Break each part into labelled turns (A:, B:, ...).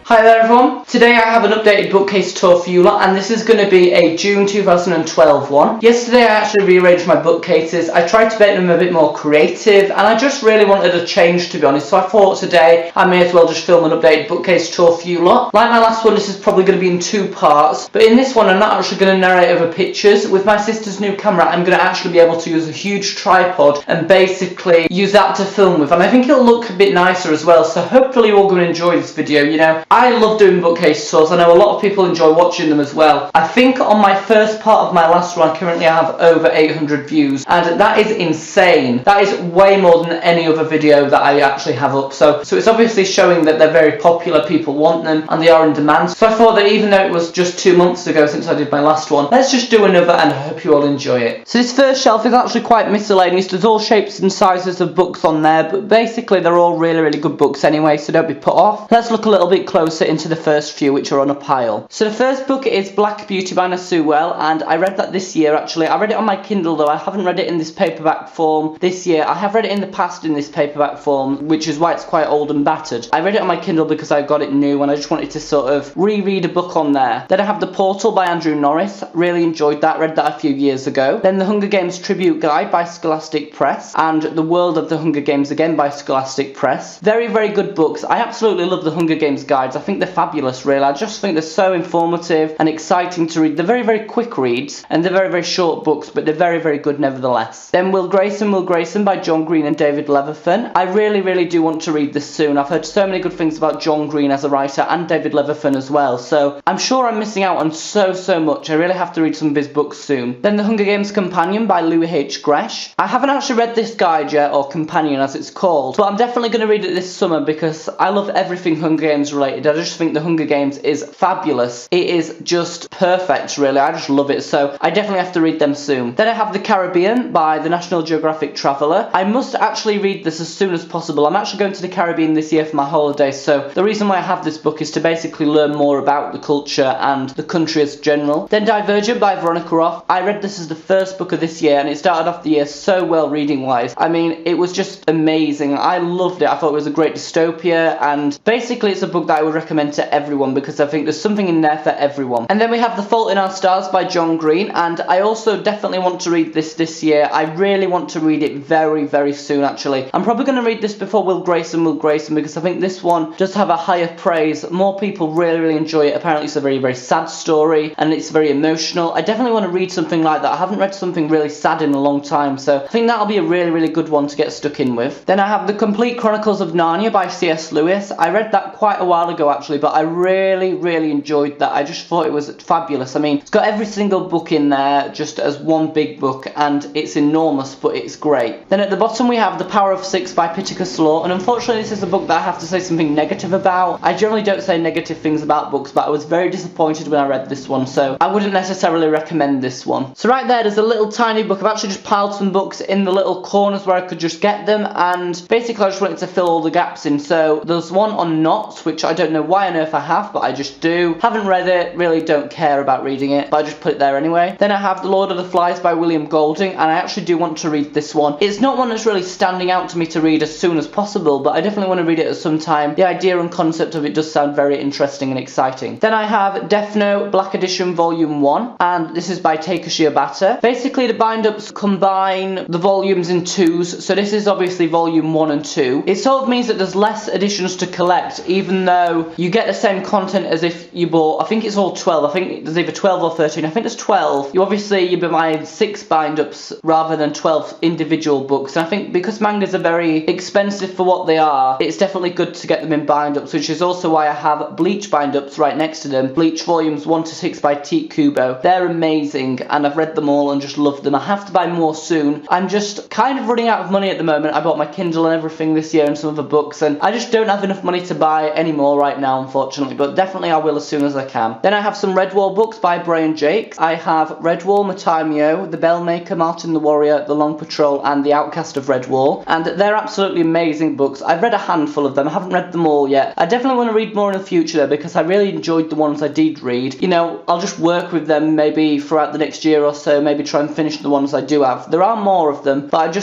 A: Hi there everyone, today I have an updated bookcase tour for you lot, and this is going to be a June 2012 one. Yesterday I actually rearranged my bookcases. I tried to make them a bit more creative and I just really wanted a change, to be honest, so I thought today I may as well just film an updated bookcase tour for you lot. Like my last one, this is probably going to be in two parts, but in this one I'm not actually going to narrate over pictures. With my sister's new camera I'm going to actually be able to use a huge tripod and basically use that to film with, and I think it'll look a bit nicer as well, so hopefully you're all going to enjoy this video. You know, I love doing bookcase tours. I know a lot of people enjoy watching them as well. I think on my first part of my last one, currently I have over 800 views, and that is insane. That is way more than any other video that I actually have up. So it's obviously showing that they're very popular, people want them, and they are in demand. So I thought that even though it was just 2 months ago since I did my last one, let's just do another, and I hope you all enjoy it. So this first shelf is actually quite miscellaneous. There's all shapes and sizes of books on there, but basically they're all really good books anyway, so don't be put off. Let's look a little bit closer into the first few, which are on a pile. So the first book is Black Beauty by Sue Well, and I read that this year actually. I read it on my Kindle though. I haven't read it in this paperback form this year. I have read it in the past in this paperback form, which is why it's quite old and battered. I read it on my Kindle because I got it new and I just wanted to sort of reread a book on there. Then I have The Portal by Andrew Norris. Really enjoyed that. Read that a few years ago. Then The Hunger Games Tribute Guide by Scholastic Press, and The World of the Hunger Games again by Scholastic Press. Very good books. I absolutely love the Hunger Games guides. I think they're fabulous, really. I just think they're so informative and exciting to read. They're very quick reads, and they're very short books, but they're very good nevertheless. Then Will Grayson by John Green and David Levithan. I really do want to read this soon. I've heard so many good things about John Green as a writer and David Levithan as well, so I'm sure I'm missing out on so much. I really have to read some of his books soon. Then The Hunger Games Companion by Louis H. Gresh. I haven't actually read this guide yet, or companion as it's called, but I'm definitely going to read it this summer because I love everything Hunger Games related. I just think The Hunger Games is fabulous. It is just perfect, really. I just love it, so I definitely have to read them soon. Then I have The Caribbean by the National Geographic Traveller. I must actually read this as soon as possible. I'm actually going to the Caribbean this year for my holidays, so the reason why I have this book is to basically learn more about the culture and the country as general. Then Divergent by Veronica Roth. I read this as the first book of this year, and it started off the year so well reading-wise. I mean, it was just amazing. I loved it. I thought it was a great dystopia, and basically it's a book that I would recommend to everyone because I think there's something in there for everyone. And then we have The Fault in Our Stars by John Green, and I also definitely want to read this year. I really want to read it very soon, actually. I'm probably going to read this before Will Grayson because I think this one does have a higher praise. More people really enjoy it. Apparently it's a very sad story and it's very emotional. I definitely want to read something like that. I haven't read something really sad in a long time, so I think that'll be a really good one to get stuck in with. Then I have The Complete Chronicles of Narnia by C.S. Lewis. I read that quite a while ago actually, but I really enjoyed that. I just thought it was fabulous. I mean, it's got every single book in there just as one big book, and it's enormous, but it's great. Then at the bottom we have The Power of Six by Pittacus Law, and unfortunately this is a book that I have to say something negative about. I generally don't say negative things about books, but I was very disappointed when I read this one, so I wouldn't necessarily recommend this one. So right there's a little tiny book. I've actually just piled some books in the little corners where I could just get them, and basically I just wanted to fill all the gaps in. So there's one on knots, which I don't know why on earth I have, but I just do. Haven't read it, really don't care about reading it, but I just put it there anyway. Then I have The Lord of the Flies by William Golding, and I actually do want to read this one. It's not one that's really standing out to me to read as soon as possible, but I definitely want to read it at some time. The idea and concept of it does sound very interesting and exciting. Then I have Death Note Black Edition Volume 1, and this is by Takeshi Obata. Basically the bind-ups combine the volumes in twos, so this is obviously Volume 1 and 2. It sort of means that there's less editions to collect, even though you get the same content as if you bought, I think it's all 12, I think there's either 12 or 13, I think there's 12. You'd be buying 6 bind-ups rather than 12 individual books, and I think because mangas are very expensive for what they are, it's definitely good to get them in bind-ups, which is also why I have Bleach bind-ups right next to them. Bleach Volumes 1 to 6 by Teak Kubo. They're amazing, and I've read them all and just loved them. I have to buy more soon. I'm just kind of running out of money at the moment. I bought my Kindle and everything this year and some other books, and I just don't have enough money to buy any more right now, unfortunately, but definitely I will as soon as I can. Then I have some Redwall books by Brian Jakes. I have Redwall, Matamio, The Bellmaker, Martin the Warrior, The Long Patrol, and The Outcast of Redwall, and they're absolutely amazing books. I've read a handful of them. I haven't read them all yet. I definitely want to read more in the future though, because I really enjoyed the ones I did read. You know, I'll just work with them maybe throughout the next year or so, maybe try and finish the ones I do have. There are more of them, but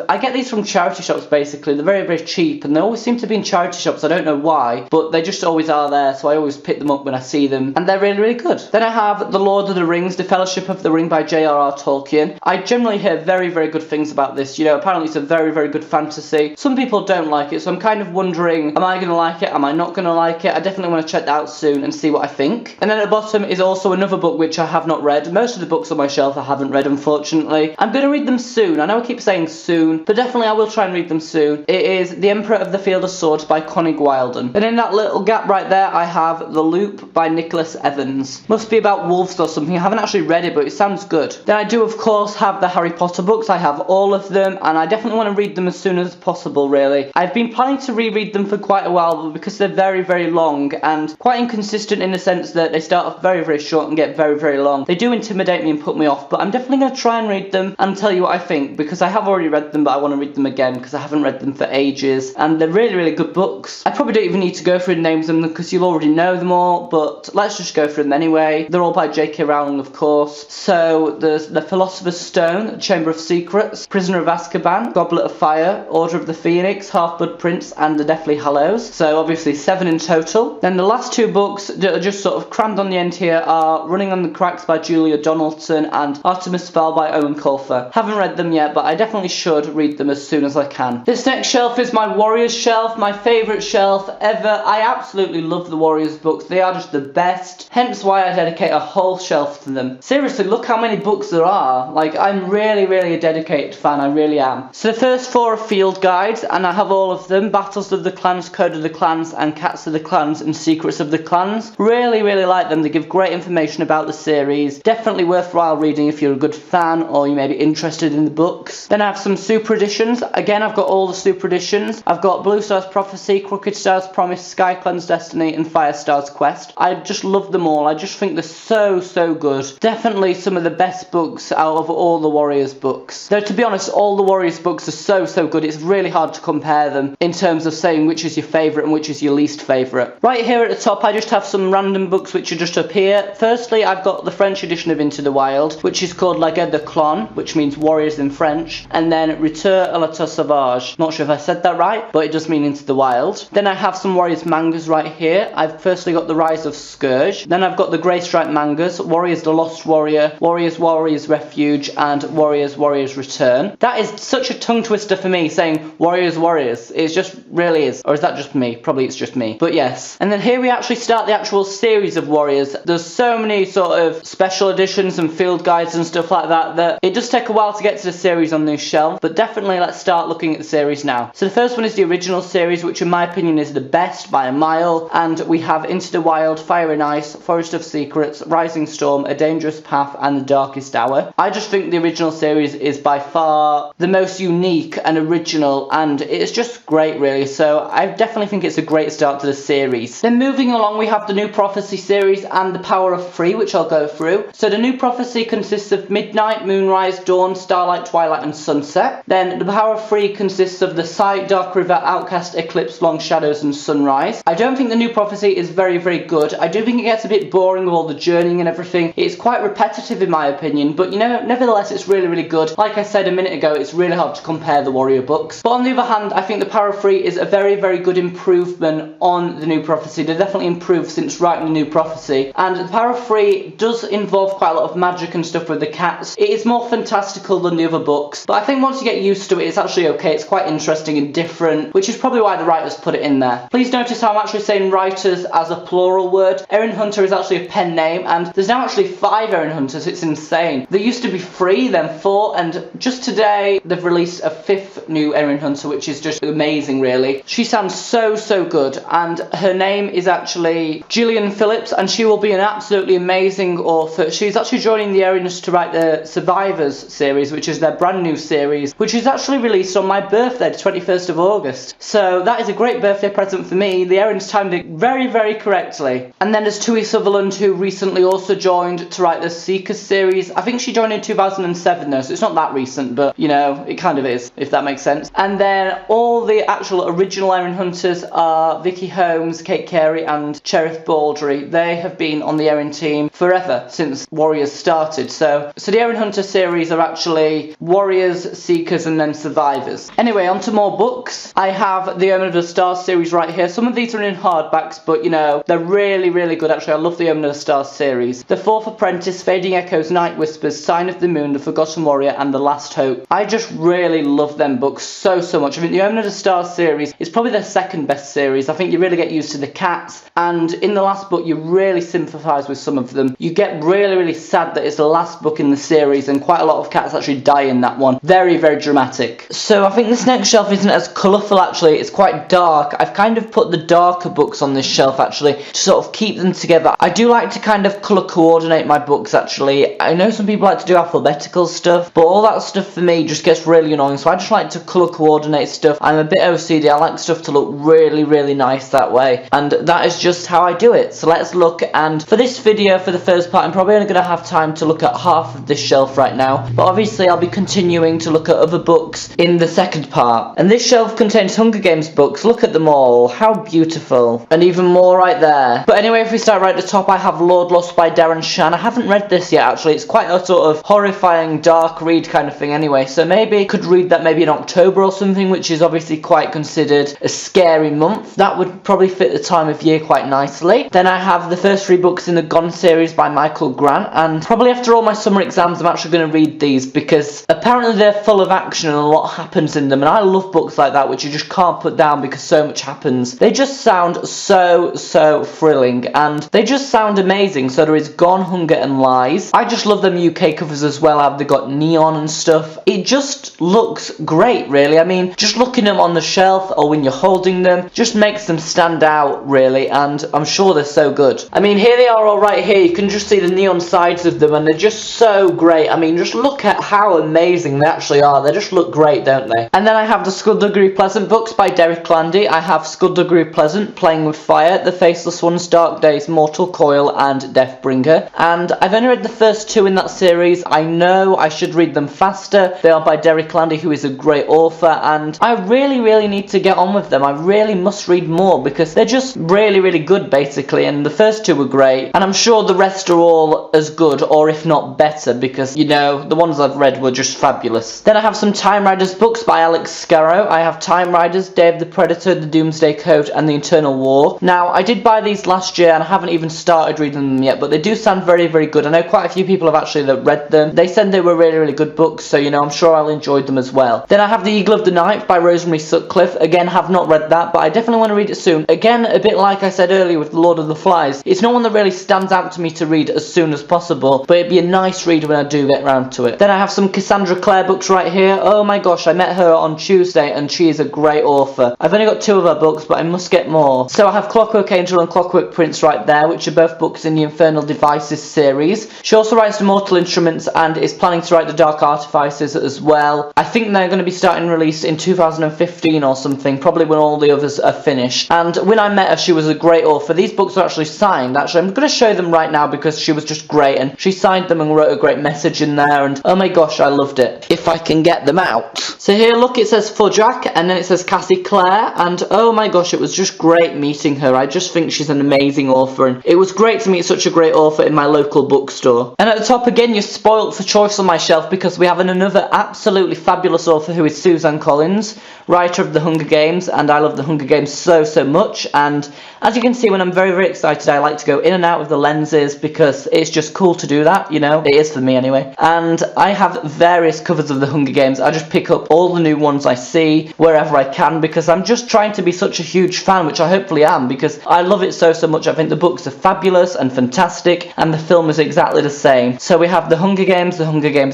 A: I get these from charity shops basically. They're very cheap, and they always seem to be in charity shops. I don't know why, but they They just always are there, so I always pick them up when I see them, and they're really, really good. Then I have The Lord of the Rings, The Fellowship of the Ring by J.R.R. Tolkien. I generally hear very, very good things about this. You know, apparently it's a very, very good fantasy. Some people don't like it, so I'm kind of wondering, am I going to like it? Am I not going to like it? I definitely want to check that out soon and see what I think. And then at the bottom is also another book which I have not read. Most of the books on my shelf I haven't read, unfortunately. I'm going to read them soon. I know I keep saying soon, but definitely I will try and read them soon. It is The Emperor of the Field of Swords by Connig Wilden. And in that little gap right there, I have The Loop by Nicholas Evans. Must be about wolves or something. I haven't actually read it, but it sounds good. Then I do, of course, have the Harry Potter books. I have all of them, and I definitely want to read them as soon as possible, really. I've been planning to reread them for quite a while, but because they're very, very long and quite inconsistent in the sense that they start off very, very short and get very, very long, they do intimidate me and put me off, but I'm definitely going to try and read them and tell you what I think, because I have already read them, but I want to read them again because I haven't read them for ages, and they're really, really good books. I probably don't even need to go through the names of them because you'll already know them all, but let's just go through them anyway. They're all by J.K. Rowling, of course. So there's The Philosopher's Stone, Chamber of Secrets, Prisoner of Azkaban, Goblet of Fire, Order of the Phoenix, Half-Blood Prince, and The Deathly Hallows. So obviously 7 in total. Then the last 2 books that are just sort of crammed on the end here are Running on the Cracks by Julia Donaldson and Artemis Fowl by Owen Colfer. Haven't read them yet, but I definitely should read them as soon as I can. This next shelf is my Warriors shelf, my favourite shelf ever. I absolutely love the Warriors books. They are just the best, hence why I dedicate a whole shelf to them. Seriously, look how many books there are. Like, I'm really, really a dedicated fan, I really am. So the first 4 are field guides, and I have all of them. Battles of the Clans, Code of the Clans, and Cats of the Clans, and Secrets of the Clans. Really, really like them. They give great information about the series. Definitely worthwhile reading if you're a good fan or you may be interested in the books. Then I have some super editions. Again, I've got all the super editions. I've got Blue Star's Prophecy, Crooked Star's Promise, Sky Clan's Destiny, and Fire Star's Quest. I just love them all. I just think they're so, so good. Definitely some of the best books out of all the Warriors books. Though, to be honest, all the Warriors books are so, so good. It's really hard to compare them in terms of saying which is your favourite and which is your least favourite. Right here at the top, I just have some random books which are just up here. Firstly, I've got the French edition of Into the Wild, which is called La Guerre de Clan, which means warriors in French, and then Retour à l'état sauvage. Not sure if I said that right, but it does mean Into the Wild. Then I have some Warriors mangas right here. I've firstly got The Rise of Scourge. Then I've got the Grey Stripe mangas, Warriors the Lost Warrior, Warriors Warriors Refuge, and Warriors Warriors Return. That is such a tongue twister for me, saying Warriors Warriors. It just really is. Or is that just me? Probably it's just me. But yes. And then here we actually start the actual series of Warriors. There's so many sort of special editions and field guides and stuff like that that it does take a while to get to the series on this shelf, but definitely let's start looking at the series now. So the first one is the original series, which in my opinion is the best by a mile, and we have Into the Wild, Fire and Ice, Forest of Secrets, Rising Storm, A Dangerous Path, and The Darkest Hour. I just think the original series is by far the most unique and original, and it's just great really, so I definitely think it's a great start to the series. Then moving along, we have the New Prophecy series and The Power of Three, which I'll go through. So the New Prophecy consists of Midnight, Moonrise, Dawn, Starlight, Twilight, and Sunset. Then The Power of Three consists of The Sight, Dark River, Outcast, Eclipse, Long Shadows, and Sunrise. I don't think the New Prophecy is very, very good. I do think it gets a bit boring with all the journeying and everything. It's quite repetitive in my opinion, but you know, nevertheless it's really, really good. Like I said a minute ago, it's really hard to compare the Warrior books. But on the other hand, I think The Power of Three is a very, very good improvement on the New Prophecy. They definitely improved since writing the New Prophecy. And The Power of Three does involve quite a lot of magic and stuff with the cats. It is more fantastical than the other books, but I think once you get used to it, it's actually okay. It's quite interesting and different, which is probably why the writers put it in there. Please notice how I'm actually saying writers as a plural word. Erin Hunter is actually a pen name, and there's now actually 5 Erin Hunters. It's insane. There used to be 3, then 4, and just today they've released a 5th new Erin Hunter, which is just amazing really. She sounds so, so good, and her name is actually Gillian Phillips, and she will be an absolutely amazing author. She's actually joining the Erins to write the Survivors series, which is their brand new series, which is actually released on my birthday, the 21st of August. So that is a great birthday present for me. The Erins timed it very, very correctly. And then there's Tui Sutherland, who recently also joined to write the Seekers series. I think she joined in 2007 though, so it's not that recent, but you know, it kind of is, if that makes sense. And then all the actual original Erin Hunters are Vicky Holmes, Kate Carey, and Cherith Baldry. They have been on the Erin team forever, since Warriors started. So the Erin Hunter series are actually Warriors, Seekers, and then Survivors. Anyway, on to more books. I have the Omen of the Stars series right here. Some of these these are in hardbacks, but you know, they're really, really good actually. I love the Omen of the Stars series. The Fourth Apprentice, Fading Echoes, Night Whispers, Sign of the Moon, The Forgotten Warrior, and The Last Hope. I just really love them books so much. I mean, the Omen of the Stars series is probably their second best series. I think you really get used to the cats, and in the last book you really sympathise with some of them. You get really sad that it's the last book in the series, and quite a lot of cats actually die in that one. Very dramatic. So I think this next shelf isn't as colourful actually, it's quite dark. I've kind of put the darker books on this shelf actually to sort of keep them together. I do like to kind of colour coordinate my books actually. I know some people like to do alphabetical stuff, but all that stuff for me just gets really annoying, so I just like to colour coordinate stuff. I'm a bit OCD, I like stuff to look really nice that way, and that is just how I do it. So let's look, and for this video, for the first part, I'm probably only going to have time to look at half of this shelf right now, but obviously I'll be continuing to look at other books in the second part. And this shelf contains Hunger Games books. Look at them all, how beautiful, and even more right there. But anyway, if we start right at the top, I have Lord Lost by Darren Shan. I haven't read this yet actually. It's quite a sort of horrifying dark read kind of thing anyway, so maybe could read that maybe in October or something, which is obviously quite considered a scary month. That would probably fit the time of year quite nicely. Then I have the first 3 books in the Gone series by Michael Grant, and probably after all my summer exams I'm actually going to read these because apparently they're full of action and a lot happens in them, and I love books like that which you just can't put down because so much happens. They just sound so thrilling, and they just sound amazing. So there is Gone, Hunger and Lies. I just love them UK covers as well, how they got neon and stuff. It just looks great really. I mean, just looking at them on the shelf or when you're holding them just makes them stand out really, and I'm sure they're so good. I mean, here they are all right here. You can just see the neon sides of them and they're just so great. I mean, just look at how amazing they actually are. They just look great, don't they? And then I have the Skulduggery Pleasant books by Derek Landy. I have Skulduggery Pleasant, Playing with Fire, The Faceless Ones, Dark Days, Mortal Coil, and Deathbringer. And I've only read the first 2 in that series. I know I should read them faster. They are by Derek Landy, who is a great author, and I really need to get on with them. I really must read more because they're just really good basically, and the first 2 were great, and I'm sure the rest are all as good, or if not better, because you know, the ones I've read were just fabulous. Then I have some TimeRiders books by Alex Scarrow. I have TimeRiders, Day of the Predator, The Doomsday Code, and The Eternal War. Now, I did buy these last year and I haven't even started reading them yet, but they do sound very good. I know quite a few people have actually read them. They said they were really good books, so you know, I'm sure I'll enjoy them as well. Then I have The Eagle of the Night by Rosemary Sutcliffe. Again, have not read that, but I definitely want to read it soon. Again, a bit like I said earlier with Lord of the Flies, it's not one that really stands out to me to read as soon as possible, but it'd be a nice read when I do get round to it. Then I have some Cassandra Clare books right here. Oh my gosh, I met her on Tuesday and she is a great author. I've only got 2 of her books, but I must get more. So I have Clockwork Angel and Clockwork Prince right there, which are both books in the Infernal Devices series. She also writes the Mortal Instruments and is planning to write the Dark Artifices as well. I think they're going to be starting release in 2015 or something, probably when all the others are finished. And when I met her, she was a great author. These books are actually signed. Actually, I'm going to show them right now because she was just great, and she signed them and wrote a great message in there, and oh my gosh, I loved it. If I can get them out. So here, look, it says Fudjack, and then it says Cassie Clare, and oh my gosh, it was just great meeting her. I just think she's an amazing author, and it was great to meet such a great author in my local bookstore. And at the top again, you're spoilt for choice on my shelf because we have another absolutely fabulous author who is Suzanne Collins, writer of The Hunger Games, and I love The Hunger Games so much. And as you can see, when I'm very excited, I like to go in and out of the lenses because it's just cool to do that, you know, it is for me anyway. And I have various covers of The Hunger Games. I just pick up all the new ones I see wherever I can because I'm just trying to be such a huge fan, which I hopefully am, because I love it so much. I think the books are fabulous and fantastic, and the film is exactly the same. So we have The Hunger Games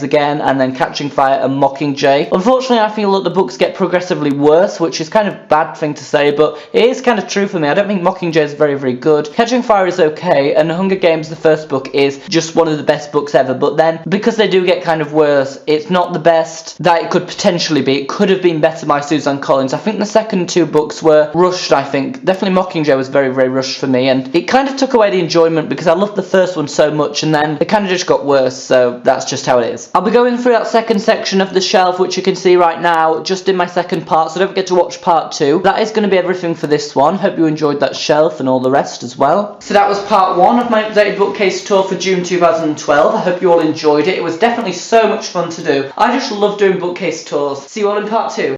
A: again, and then Catching Fire and Mockingjay. Unfortunately, I feel that the books get progressively worse, which is kind of a bad thing to say, but it is kind of true for me. I don't think Mockingjay is very good. Catching Fire is okay, and The Hunger Games, the first book, is just one of the best books ever, but then because they do get kind of worse, it's not the best that it could potentially be. It could have been better by Suzanne Collins. I think the second 2 books were rushed, I think. Definitely Mockingjay was very rushed for me, and it kind of took away the enjoyment because I loved the first one so much, and then it kind of just got worse, so that's just how it is. I'll be going through that second section of the shelf, which you can see right now, just in my second part, so don't forget to watch part 2. That is going to be everything for this one. Hope you enjoyed that shelf and all the rest as well. So that was part 1 of my updated bookcase tour for June 2012. I hope you all enjoyed it. It was definitely so much fun to do. I just love doing bookcase tours. See you all in part 2.